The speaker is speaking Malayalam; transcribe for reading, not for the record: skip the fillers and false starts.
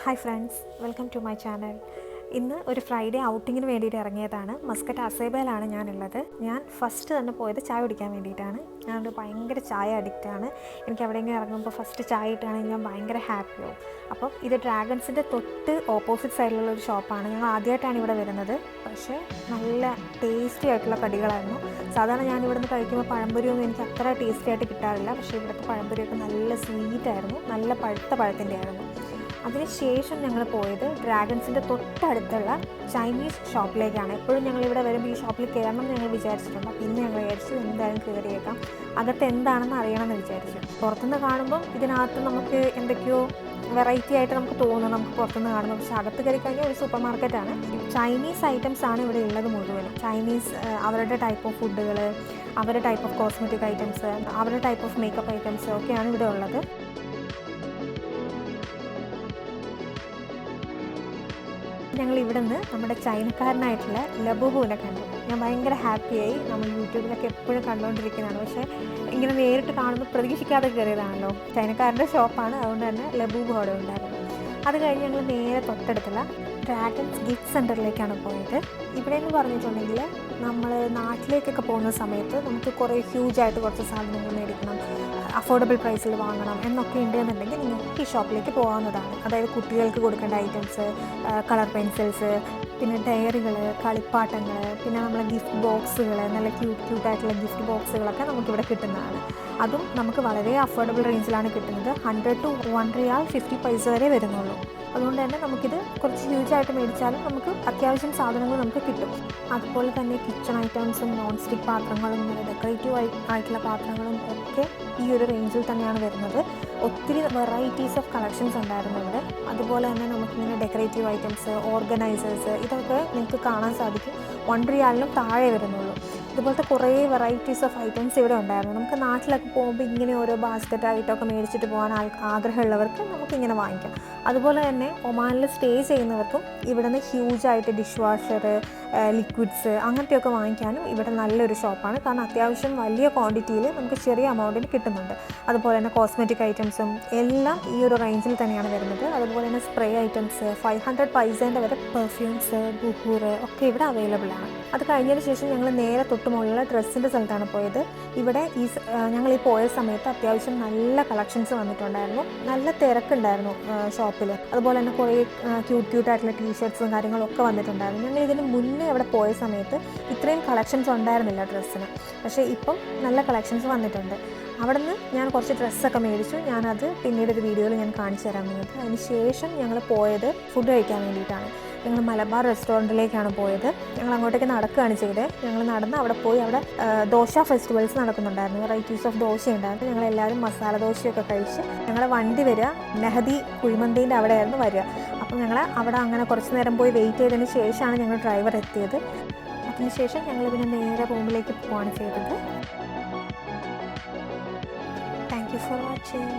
Hi friends, welcome to my channel. ഇന്ന് ഒരു ഫ്രൈഡേ ഔട്ടിങ്ങിന് വേണ്ടിയിട്ട് ഇറങ്ങിയതാണ്. മസ്കറ്റ് അസേബയിലാണ് ഞാനുള്ളത്. ഞാൻ ഫസ്റ്റ് തന്നെ പോയത് ചായ കുടിക്കാൻ വേണ്ടിയിട്ടാണ്. ഞാനൊരു ഭയങ്കര ചായ അഡിക്റ്റാണ്. എനിക്ക് എവിടെയെങ്കിലും ഇറങ്ങുമ്പോൾ ഫസ്റ്റ് ചായ ഇട്ടാണെങ്കിൽ ഞാൻ ഭയങ്കര ഹാപ്പിയാവും. അപ്പം ഇത് ഡ്രാഗൺസിൻ്റെ തൊട്ട് ഓപ്പോസിറ്റ് സൈഡിലുള്ള ഒരു ഷോപ്പാണ്. ഞങ്ങൾ ആദ്യമായിട്ടാണ് ഇവിടെ വരുന്നത്. പക്ഷേ നല്ല ടേസ്റ്റി ആയിട്ടുള്ള കടികളായിരുന്നു. സാധാരണ ഞാൻ ഇവിടുന്ന് കഴിക്കുമ്പോൾ പഴംപൊരിയൊന്നും എനിക്ക് അത്ര ടേസ്റ്റി ആയിട്ട് കിട്ടാറില്ല. പക്ഷേ ഇവിടുത്തെ പഴംപൊരിയൊക്കെ നല്ല സ്വീറ്റായിരുന്നു, നല്ല പഴുത്ത പഴത്തിൻ്റെ ആയിരുന്നു. അതിനുശേഷം ഞങ്ങൾ പോയത് ഡ്രാഗൺസിൻ്റെ തൊട്ടടുത്തുള്ള ചൈനീസ് ഷോപ്പിലേക്കാണ്. എപ്പോഴും ഞങ്ങളിവിടെ വരുമ്പോൾ ഈ ഷോപ്പിൽ കയറണം എന്ന് ഞങ്ങൾ വിചാരിച്ചിട്ടുണ്ട്. അപ്പോൾ ഇന്ന് ഞങ്ങൾ വിചാരിച്ചു എന്തായാലും കയറിയേക്കാം, അകത്ത് എന്താണെന്ന് അറിയണമെന്ന് വിചാരിച്ചു. പുറത്തുനിന്ന് കാണുമ്പം ഇതിനകത്ത് നമുക്ക് എന്തൊക്കെയോ വെറൈറ്റി ആയിട്ട് നമുക്ക് തോന്നും, നമുക്ക് പുറത്തുനിന്ന് കാണുമ്പോൾ. പക്ഷേ അകത്ത് കയറി കഴിഞ്ഞാൽ ഒരു സൂപ്പർ മാർക്കറ്റാണ്. ചൈനീസ് ഐറ്റംസ് ആണ് ഇവിടെ ഉള്ളത് മുഴുവനും. ചൈനീസ് അവരുടെ ടൈപ്പ് ഓഫ് ഫുഡുകൾ, അവരുടെ ടൈപ്പ് ഓഫ് കോസ്മെറ്റിക് ഐറ്റംസ്, അവരുടെ ടൈപ്പ് ഓഫ് മേക്കപ്പ് ഐറ്റംസ് ഒക്കെയാണ് ഇവിടെ ഉള്ളത്. ഞങ്ങൾ ഇവിടെ നിന്ന് നമ്മുടെ ചൈനക്കാരനായിട്ടുള്ള ലബുബുവിനെ കണ്ടു. ഞാൻ ഭയങ്കര ഹാപ്പിയായി. നമ്മൾ യൂട്യൂബിലൊക്കെ എപ്പോഴും കണ്ടുകൊണ്ടിരിക്കുന്നതാണ്, പക്ഷേ ഇങ്ങനെ നേരിട്ട് കാണുമ്പോൾ പ്രതീക്ഷിക്കാതെ കയറിയതാണല്ലോ. ചൈനക്കാരൻ്റെ ഷോപ്പാണ്, അതുകൊണ്ട് തന്നെ ലബുബു അവിടെ ഉണ്ടായിരുന്നു. അത് കഴിഞ്ഞ് ഞങ്ങൾ നേരെ തൊട്ടടുത്തുള്ള ഡ്രാഗൺസ് ഗിഫ്റ്റ് സെൻറ്ററിലേക്കാണ് പോയത്. ഇവിടെ എന്ന് പറഞ്ഞിട്ടുണ്ടെങ്കിൽ നമ്മൾ നാട്ടിലേക്കൊക്കെ പോകുന്ന സമയത്ത് നമുക്ക് കുറേ ഹ്യൂജായിട്ട് കുറച്ച് സാധനങ്ങൾ മേടിക്കണം, അഫോർഡബിൾ പ്രൈസിൽ വാങ്ങണം എന്നൊക്കെ ഉണ്ടെന്നുണ്ടെങ്കിൽ നിങ്ങൾക്ക് ഈ ഷോപ്പിലേക്ക് പോകാവുന്നതാണ്. അതായത് കുട്ടികൾക്ക് കൊടുക്കേണ്ട ഐറ്റംസ്, കളർ പെൻസിൽസ്, പിന്നെ ഡയറികൾ, കളിപ്പാട്ടങ്ങൾ, പിന്നെ നമ്മളെ ഗിഫ്റ്റ് ബോക്സുകൾ, നല്ല ക്യൂട്ടായിട്ടുള്ള ഗിഫ്റ്റ് ബോക്സുകളൊക്കെ നമുക്കിവിടെ കിട്ടുന്നതാണ്. അതും നമുക്ക് വളരെ അഫോർഡബിൾ റേഞ്ചിലാണ് കിട്ടുന്നത്. 100 to 1 റിയാൽ 50 പൈസ വരെ വരുന്നുള്ളൂ. അതുകൊണ്ട് തന്നെ നമുക്കിത് കുറച്ച് ഹ്യൂജായിട്ട് മേടിച്ചാലും നമുക്ക് അത്യാവശ്യം സാധനങ്ങൾ നമുക്ക് കിട്ടും. അതുപോലെ തന്നെ കിച്ചൺ ഐറ്റംസും നോൺ സ്റ്റിക്ക് പാത്രങ്ങളും ഡെക്കറേറ്റീവ് ആയിട്ടുള്ള പാത്രങ്ങളും ഒക്കെ ഈ ഒരു റേഞ്ചിൽ തന്നെയാണ് വരുന്നത്. ഒത്തിരി വെറൈറ്റീസ് ഓഫ് കളക്ഷൻസ് ഉണ്ടായിരുന്നു ഇവിടെ. അതുപോലെ തന്നെ നമുക്കിങ്ങനെ ഡെക്കറേറ്റീവ് ഐറ്റംസ്, ഓർഗനൈസേഴ്സ്, ഇതൊക്കെ നിങ്ങൾക്ക് കാണാൻ സാധിക്കും. 1 റിയാലിനും താഴെ വരുന്നുള്ളൂ. ഇതുപോലത്തെ കുറേ വെറൈറ്റീസ് ഓഫ് ഐറ്റംസ് ഇവിടെ ഉണ്ടായിരുന്നു. നമുക്ക് നാട്ടിലൊക്കെ പോകുമ്പോൾ ഇങ്ങനെ ഓരോ ബാസ്ക്കറ്റ് ആയിട്ടൊക്കെ മേടിച്ചിട്ട് പോകാൻ ആഗ്രഹമുള്ളവർക്ക് നമുക്കിങ്ങനെ വാങ്ങിക്കാം. അതുപോലെ തന്നെ ഒമാനിൽ സ്റ്റേ ചെയ്യുന്നവർക്കും ഇവിടെ നിന്ന് ഹ്യൂജായിട്ട് ഡിഷ് വാഷർ, ലിക്വിഡ്സ് അങ്ങനത്തെയൊക്കെ വാങ്ങിക്കാനും ഇവിടെ നല്ലൊരു ഷോപ്പാണ്. കാരണം അത്യാവശ്യം വലിയ ക്വാണ്ടിറ്റിയിൽ നമുക്ക് ചെറിയ എമൗണ്ടിൽ കിട്ടുന്നുണ്ട്. അതുപോലെ തന്നെ കോസ്മെറ്റിക് ഐറ്റംസും എല്ലാം ഈ ഒരു റേഞ്ചിൽ തന്നെയാണ് വരുന്നത്. അതുപോലെ തന്നെ സ്പ്രേ ഐറ്റംസ് 500 പൈസേൻ്റെ വരെ പെർഫ്യൂംസ്, ബുഹൂർ ഒക്കെ ഇവിടെ അവൈലബിൾ ആണ്. അത് കഴിഞ്ഞതിന് ശേഷം ഞങ്ങൾ നേരെ തൊട്ടുമുള്ള ഡ്രസ്സിൻ്റെ സ്ഥലത്താണ് പോയത്. ഇവിടെ ഞങ്ങൾ ഈ പോയ സമയത്ത് അത്യാവശ്യം നല്ല കളക്ഷൻസ് വന്നിട്ടുണ്ടായിരുന്നു. നല്ല തിരക്കുണ്ടായിരുന്നു ഷോപ്പിൽ. അതുപോലെ തന്നെ കുറേ ക്യൂട്ടായിട്ടുള്ള ടീഷർട്ട്സും കാര്യങ്ങളൊക്കെ വന്നിട്ടുണ്ടായിരുന്നു. ഞങ്ങൾ ഇതിന് മുന്നേ അവിടെ പോയ സമയത്ത് ഇത്രയും കളക്ഷൻസ് ഉണ്ടായിരുന്നില്ല ഡ്രസ്സിന്. പക്ഷേ ഇപ്പം നല്ല കളക്ഷൻസ് വന്നിട്ടുണ്ട്. അവിടെ നിന്ന് ഞാൻ കുറച്ച് ഡ്രസ്സൊക്കെ മേടിച്ചു. ഞാനത് പിന്നീട് ഒരു വീഡിയോയിൽ ഞാൻ കാണിച്ചു തരാൻ നിങ്ങൾക്ക്. അതിന് ശേഷം ഞങ്ങൾ പോയത് ഫുഡ് കഴിക്കാൻ വേണ്ടിയിട്ടാണ്. ഞങ്ങൾ മലബാർ റെസ്റ്റോറൻറ്റിലേക്കാണ് പോയത്. ഞങ്ങൾ അങ്ങോട്ടേക്ക് നടക്കുകയാണ് ചെയ്തത്. ഞങ്ങൾ നടന്ന് അവിടെ പോയി, അവിടെ ദോശ ഫെസ്റ്റിവൽസ് നടക്കുന്നുണ്ടായിരുന്നു. വെറൈറ്റീസ് ഓഫ് ദോശ ഉണ്ടായിരുന്നു. ഞങ്ങളെല്ലാവരും മസാല ദോശയൊക്കെ കഴിച്ച് ഞങ്ങളെ വണ്ടി വരിക നെഹദി കുഴിമന്തീൻ്റെ അവിടെയായിരുന്നു വരിക. അപ്പം ഞങ്ങൾ അവിടെ അങ്ങനെ കുറച്ച് നേരം പോയി വെയിറ്റ് ചെയ്തതിന് ശേഷമാണ് ഞങ്ങൾ ഡ്രൈവർ എത്തിയത്. അതിനുശേഷം ഞങ്ങൾ പിന്നെ നേരെ റൂമിലേക്ക് പോവുകയാണ് ചെയ്തത്. Thank you for watching.